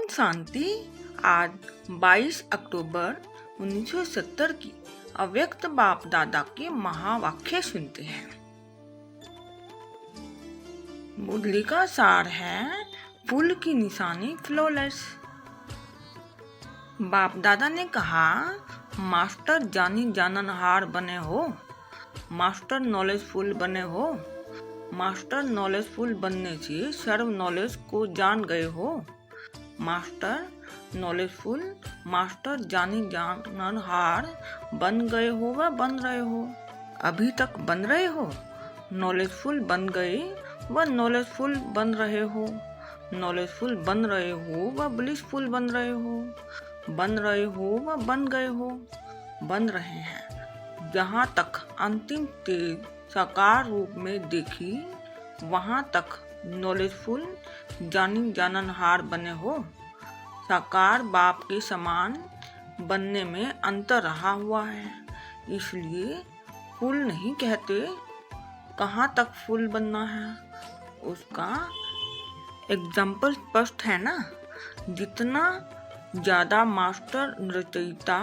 ओम शांति। आज 22 अक्टूबर 1970 की अव्यक्त बाप दादा के महावाक्य सुनते हैं। मुरली का सार है फूल की निशानी फ्लॉलेस। बाप दादा ने कहा, मास्टर जानी जाननहार बने हो, मास्टर नॉलेजफुल बने हो। मास्टर नॉलेजफुल बनने से सर्व नॉलेज को जान गए हो। मास्टर नॉलेजफुल, मास्टर जानी जाननहार बन गए हो व बन रहे हो। अभी तक बन रहे हो। नॉलेजफुल बन गए व नॉलेजफुल बन रहे हो। नॉलेजफुल बन रहे हो व ब्लिसफुल बन रहे हो। बन रहे हो व बन गए हो। बन रहे हैं। जहाँ तक अंतिम तेज साकार रूप में देखी, वहाँ तक नॉलेजफुल जानी जाननहार बने हो। साकार बाप के समान बनने में अंतर रहा हुआ है, इसलिए फूल नहीं कहते। कहाँ तक फूल बनना है उसका एग्जाम्पल स्पष्ट है ना। जितना ज़्यादा मास्टर रचयिता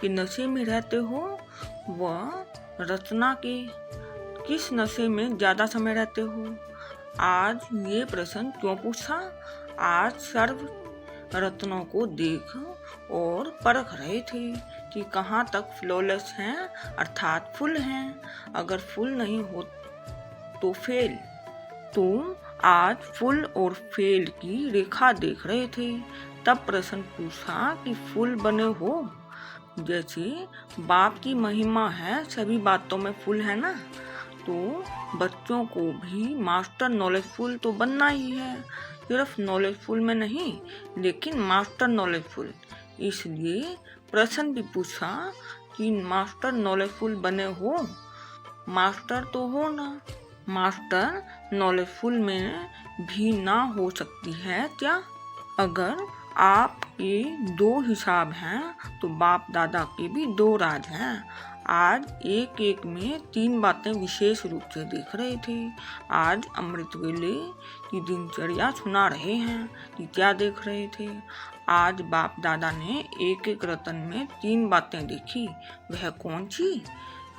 के नशे में रहते हो, वह रचना के किस नशे में ज़्यादा समय रहते हो। आज ये प्रश्न क्यों पूछा? आज सर्व रत्नों को देख और परख रहे थे कि कहाँ तक फ्लॉलेस हैं, अर्थात फुल हैं। अगर फुल नहीं हो तो फेल। तुम आज फुल और फेल की रेखा देख रहे थे, तब प्रश्न पूछा कि फुल बने हो। जैसे बाप की महिमा है, सभी बातों में फुल है ना, तो बच्चों को भी मास्टर नॉलेजफुल तो बनना ही है। सिर्फ नॉलेजफुल में नहीं, लेकिन मास्टर नॉलेजफुल। इसलिए प्रश्न भी पूछा कि मास्टर नॉलेजफुल बने हो। मास्टर तो हो ना। मास्टर नॉलेजफुल में भी ना हो सकती है क्या? अगर आपके दो हिसाब हैं, तो बाप दादा के भी दो राज हैं। आज एक एक में तीन बातें विशेष रूप से देख रहे थे। आज अमृत वेले की दिनचर्या सुना रहे हैं कि क्या देख रहे थे। आज बाप दादा ने एक एक रतन में तीन बातें देखी। वह कौन सी?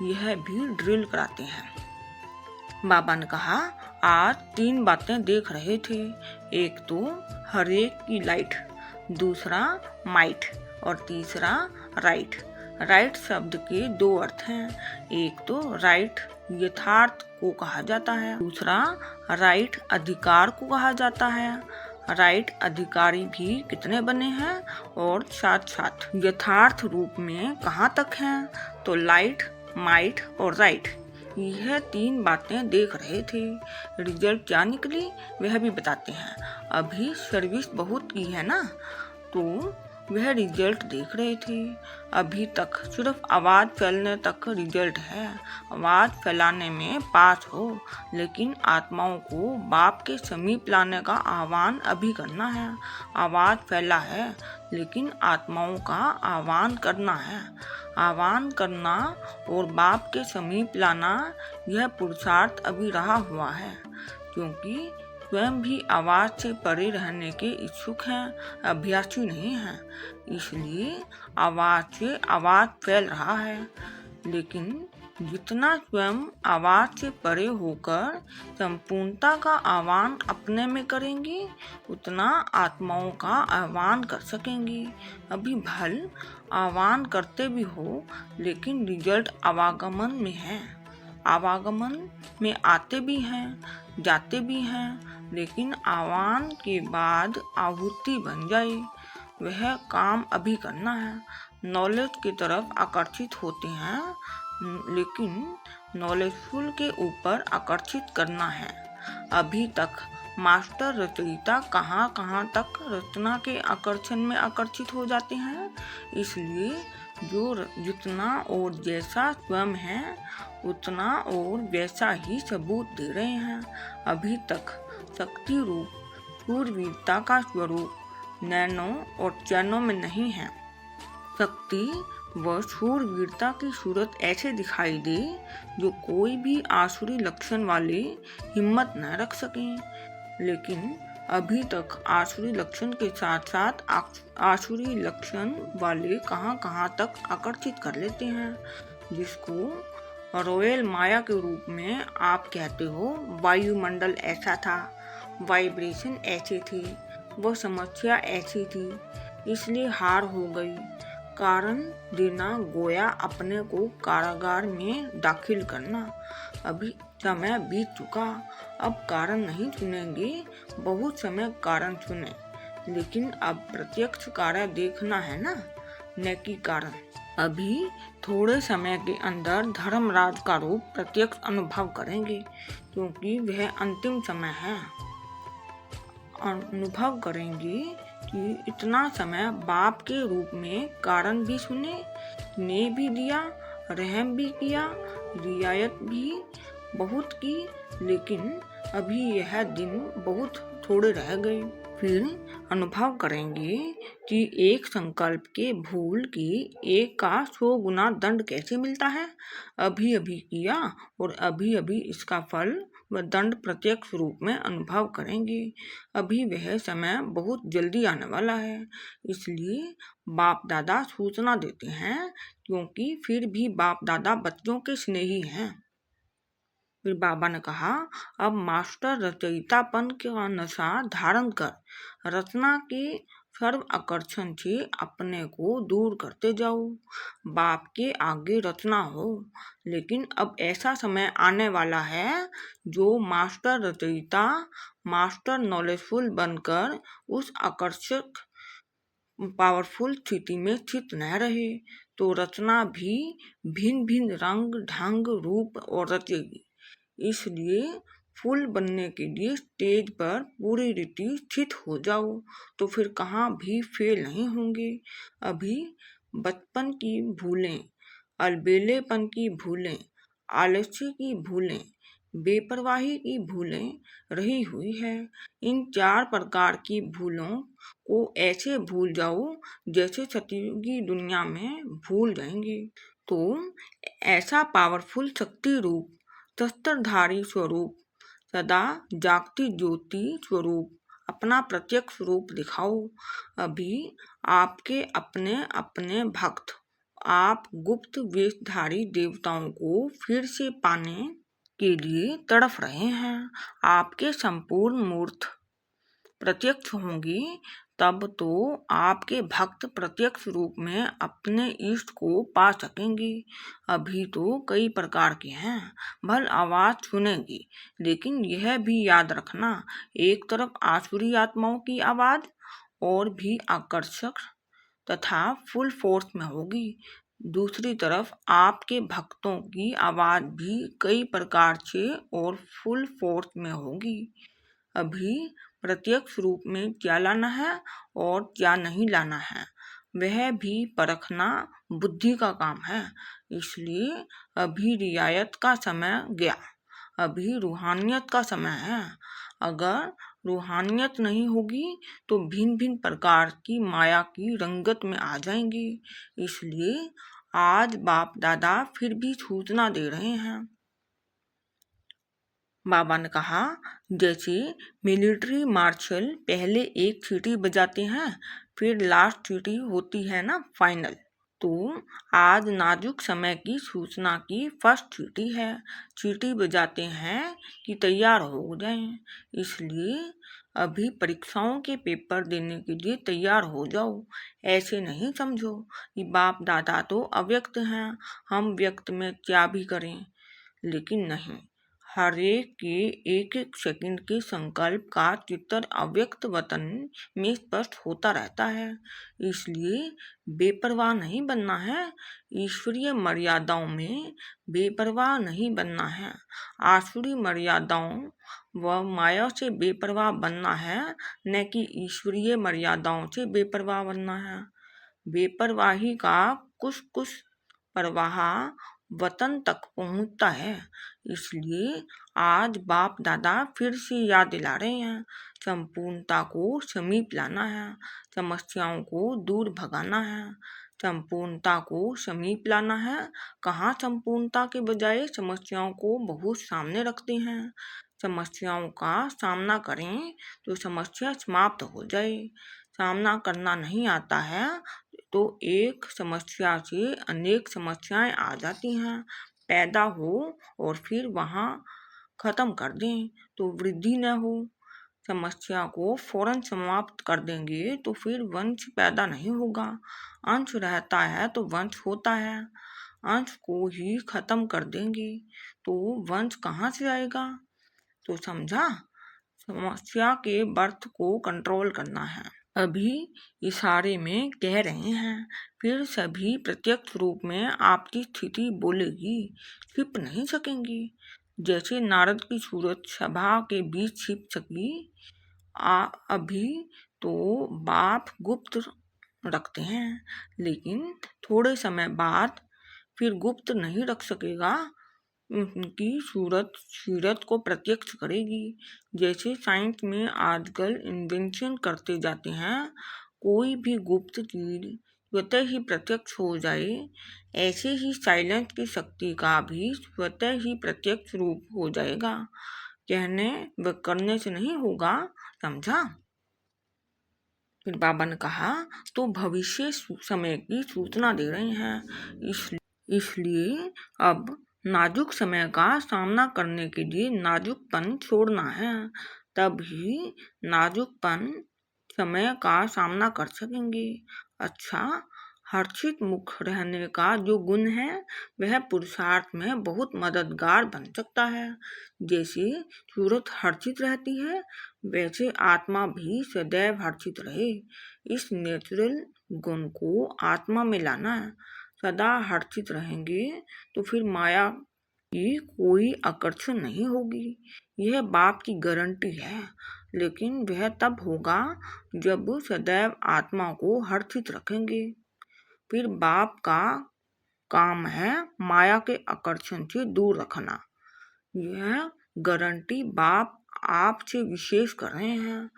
यह भी ड्रिल कराते हैं। बाबा ने कहा, आज तीन बातें देख रहे थे। एक तो हरेक की लाइट, दूसरा माइट और तीसरा राइट। राइट शब्द के दो अर्थ हैं। एक तो राइट यथार्थ को कहा जाता है, दूसरा राइट अधिकार को कहा जाता है। राइट अधिकारी भी कितने बने हैं और साथ साथ यथार्थ रूप में कहाँ तक हैं? तो लाइट, माइट और राइट, यह तीन बातें देख रहे थे। रिजल्ट क्या निकली वह भी बताते हैं। अभी सर्विस बहुत की है ना, तो वह रिजल्ट देख रहे थे। अभी तक सिर्फ आवाज़ फैलने तक रिजल्ट है। आवाज़ फैलाने में पास हो, लेकिन आत्माओं को बाप के समीप लाने का आह्वान अभी करना है। आवाज़ फैला है, लेकिन आत्माओं का आह्वान करना है। आह्वान करना और बाप के समीप लाना, यह पुरुषार्थ अभी रहा हुआ है, क्योंकि स्वयं भी आवाज़ से परे रहने के इच्छुक हैं, अभ्यासी नहीं हैं। इसलिए आवाज़ से आवाज़ फैल रहा है। लेकिन जितना स्वयं आवाज़ से परे होकर संपूर्णता का आह्वान अपने में करेंगी, उतना आत्माओं का आह्वान कर सकेंगी। अभी भल आह्वान करते भी हो, लेकिन रिजल्ट आवागमन में है। आवागमन में आते भी हैं, जाते भी हैं, लेकिन आह्वान के बाद आहुति बन जाए, वह काम अभी करना है। नॉलेज की तरफ आकर्षित होते हैं, लेकिन नॉलेजफुल के ऊपर आकर्षित करना है। अभी तक मास्टर रचयिता कहाँ कहाँ तक रचना के आकर्षण में आकर्षित हो जाते हैं। इसलिए जो जितना और जैसा स्वयं है, उतना और वैसा ही सबूत दे रहे हैं। अभी तक शक्ति रूप शूरवीरता का स्वरूप नैनों और चैनों में नहीं है। शक्ति व शूरवीरता की सूरत ऐसे दिखाई दे जो कोई भी आसुरी लक्षण वाले हिम्मत न रख सकें, लेकिन अभी तक आसुरी लक्षण के साथ साथ आसुरी लक्षण वाले कहाँ तक आकर्षित कर लेते हैं, जिसको रॉयल माया के रूप में आप कहते हो। वायुमंडल ऐसा था, वाइब्रेशन ऐसे थे, वो समस्या ऐसी थी, इसलिए हार हो गई। कारण देना गोया अपने को कारागार में दाखिल करना। अभी समय बीत चुका, अब कारण नहीं चुनेंगे, बहुत समय कारण चुने, लेकिन अब प्रत्यक्ष कार्य देखना है ना, न कि कारण। अभी थोड़े समय के अंदर धर्मराज का रूप प्रत्यक्ष अनुभव करेंगे, क्योंकि वह अंतिम समय है। अनुभव करेंगे कि इतना समय बाप के रूप में कारण भी सुने, ने भी दिया, रहम भी किया, रियायत भी बहुत की, लेकिन अभी यह दिन बहुत थोड़े रह गए। फिर अनुभव करेंगे कि एक संकल्प के भूल की एक का 100 गुना दंड कैसे मिलता है। अभी अभी किया और अभी अभी इसका फल व दंड प्रत्यक्ष रूप में अनुभव करेंगे। अभी वह समय बहुत जल्दी आने वाला है, इसलिए बाप दादा सूचना देते हैं, क्योंकि फिर भी बाप दादा बच्चों के स्नेही हैं। फिर बाबा ने कहा, अब मास्टर रचयितापन का नशा धारण कर रचना के सर्व आकर्षण से अपने को दूर करते जाओ। बाप के आगे रचना हो, लेकिन अब ऐसा समय आने वाला है जो मास्टर रचयिता, मास्टर नॉलेजफुल बनकर उस आकर्षक पावरफुल स्थिति में स्थित न रहे, तो रचना भी भिन्न भिन्न रंग ढंग रूप और रचेगी। इसलिए फूल बनने के लिए स्टेज पर पूरी रीति स्थित हो जाओ, तो फिर कहाँ भी फेल नहीं होंगे। अभी बचपन की भूलें, अलबेलेपन की भूलें, आलस्य की भूलें, बेपरवाही की भूलें रही हुई है। इन 4 प्रकार की भूलों को ऐसे भूल जाओ जैसे सतयुगी दुनिया में भूल जाएंगे। तो ऐसा पावरफुल शक्ति रूप, शस्त्रधारी स्वरूप, सदा जागती ज्योति स्वरूप अपना प्रत्यक्ष रूप दिखाओ। अभी आपके अपने अपने भक्त आप गुप्त वेशधारी देवताओं को फिर से पाने के लिए तड़फ रहे हैं। आपके संपूर्ण मूर्त प्रत्यक्ष होंगी, तब तो आपके भक्त प्रत्यक्ष रूप में अपने इष्ट को पा सकेंगे। अभी तो कई प्रकार के हैं, भल आवाज सुनेंगी, लेकिन यह भी याद रखना, एक तरफ आसुरी आत्माओं की आवाज और भी आकर्षक तथा फुल फोर्स में होगी, दूसरी तरफ आपके भक्तों की आवाज भी कई प्रकार से और फुल फोर्स में होगी। अभी प्रत्यक्ष रूप में क्या लाना है और क्या नहीं लाना है, वह भी परखना बुद्धि का काम है। इसलिए अभी रियायत का समय गया, अभी रूहानियत का समय है। अगर रूहानियत नहीं होगी तो भिन्न भिन्न प्रकार की माया की रंगत में आ जाएंगी। इसलिए आज बाप दादा फिर भी सूचना दे रहे हैं। बाबा ने कहा, जैसे मिलिट्री मार्शल पहले एक सीटी बजाते हैं, फिर लास्ट सीटी होती है ना फाइनल, तो आज नाजुक समय की सूचना की फर्स्ट सीटी है। सीटी बजाते हैं कि तैयार हो जाएं। इसलिए अभी परीक्षाओं के पेपर देने के लिए तैयार हो जाओ। ऐसे नहीं समझो कि बाप दादा तो अव्यक्त हैं, हम व्यक्त में क्या भी करें, लेकिन नहीं, हर एक के एक एक सेकंड के संकल्प का चित्र अव्यक्त वतन में स्पष्ट होता रहता है। इसलिए बेपरवाह नहीं बनना है, ईश्वरीय मर्यादाओं में बेपरवाह नहीं बनना है। आसुरी मर्यादाओं व माया से बेपरवाह बनना है, न कि ईश्वरीय मर्यादाओं से बेपरवाह बनना है। बेपरवाही का कुछ कुछ प्रवाह वतन तक पहुंचता है। इसलिए आज बाप दादा फिर से याद दिला रहे हैं, संपूर्णता को समीप लाना है, समस्याओं को दूर भगाना है, संपूर्णता को समीप लाना है। कहाँ संपूर्णता के बजाय समस्याओं को बहुत सामने रखते हैं। समस्याओं का सामना करें तो समस्या समाप्त हो जाए। सामना करना नहीं आता है तो एक समस्या से अनेक समस्याएं आ जाती हैं, पैदा हो और फिर वहाँ खत्म कर दें तो वृद्धि न हो। समस्या को फौरन समाप्त कर देंगे तो फिर वंश पैदा नहीं होगा। अंश रहता है तो वंश होता है। अंश को ही खत्म कर देंगे तो वंश कहाँ से आएगा? तो समझा, समस्या के बर्थ को कंट्रोल करना है। अभी इशारे में कह रहे हैं, फिर सभी प्रत्यक्ष रूप में आपकी स्थिति बोलेगी, छिप नहीं सकेंगी। जैसे नारद की सूरत सभा के बीच छिप सकी। अभी तो बाप गुप्त रखते हैं, लेकिन थोड़े समय बाद फिर गुप्त नहीं रख सकेगा। उनकी सूरत सीरत को प्रत्यक्ष करेगी। जैसे साइंस में आजकल इन्वेंशन करते जाते हैं, कोई भी गुप्त चीज स्वतः ही प्रत्यक्ष हो जाए, ऐसे ही साइलेंस की शक्ति का भी स्वतः ही प्रत्यक्ष रूप हो जाएगा। कहने व करने से नहीं होगा, समझा? फिर बाबा ने कहा, तो भविष्य समय की सूचना दे रहे हैं, इसलिए अब नाजुक समय का सामना करने के लिए नाजुकपन छोड़ना है, तभी नाजुकपन समय का सामना कर सकेंगे। अच्छा, हर्षित मुख रहने का जो गुण है वह पुरुषार्थ में बहुत मददगार बन सकता है। जैसे सूरत हर्षित रहती है, वैसे आत्मा भी सदैव हर्षित रहे। इस नेचुरल गुण को आत्मा में लाना है। सदा हर्षित रहेंगे तो फिर माया की कोई आकर्षण नहीं होगी। यह बाप की गारंटी है, लेकिन वह तब होगा जब सदैव आत्मा को हर्षित रखेंगे। फिर बाप का काम है माया के आकर्षण से दूर रखना। यह गारंटी बाप आपसे विशेष कर रहे हैं,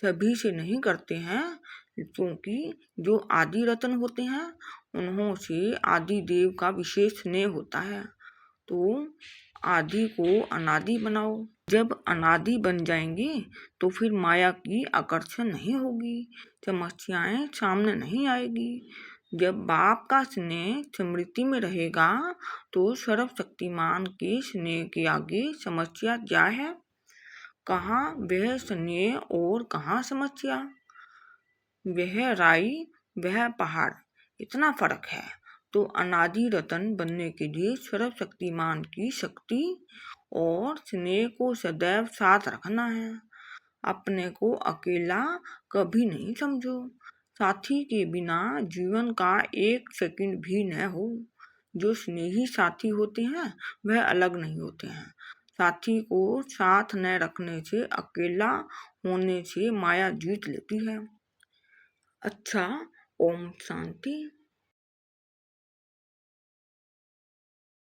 सभी से नहीं करते हैं, क्योंकि जो आदि रत्न होते हैं उन्हों से आदि देव का विशेष स्नेह होता है। तो आदि को अनादि बनाओ। जब अनादि बन जाएंगे तो फिर माया की आकर्षण नहीं होगी, समस्याएं सामने नहीं आएगी। जब बाप का स्नेह स्मृति में रहेगा तो सर्वशक्तिमान के स्नेह के आगे समस्या क्या है? कहाँ वह स्नेह और कहाँ समस्या? वह राई वह पहाड़, इतना फर्क है। तो अनादि रतन बनने के लिए सर्वशक्तिमान की शक्ति और स्नेह को सदैव साथ रखना है। अपने को अकेला कभी नहीं समझो। साथी के बिना जीवन का एक सेकंड भी न हो। जो स्नेही साथी होते हैं वह अलग नहीं होते हैं। साथी को साथ न रखने से, अकेला होने से माया जीत लेती है। अच्छा, ओम शांति।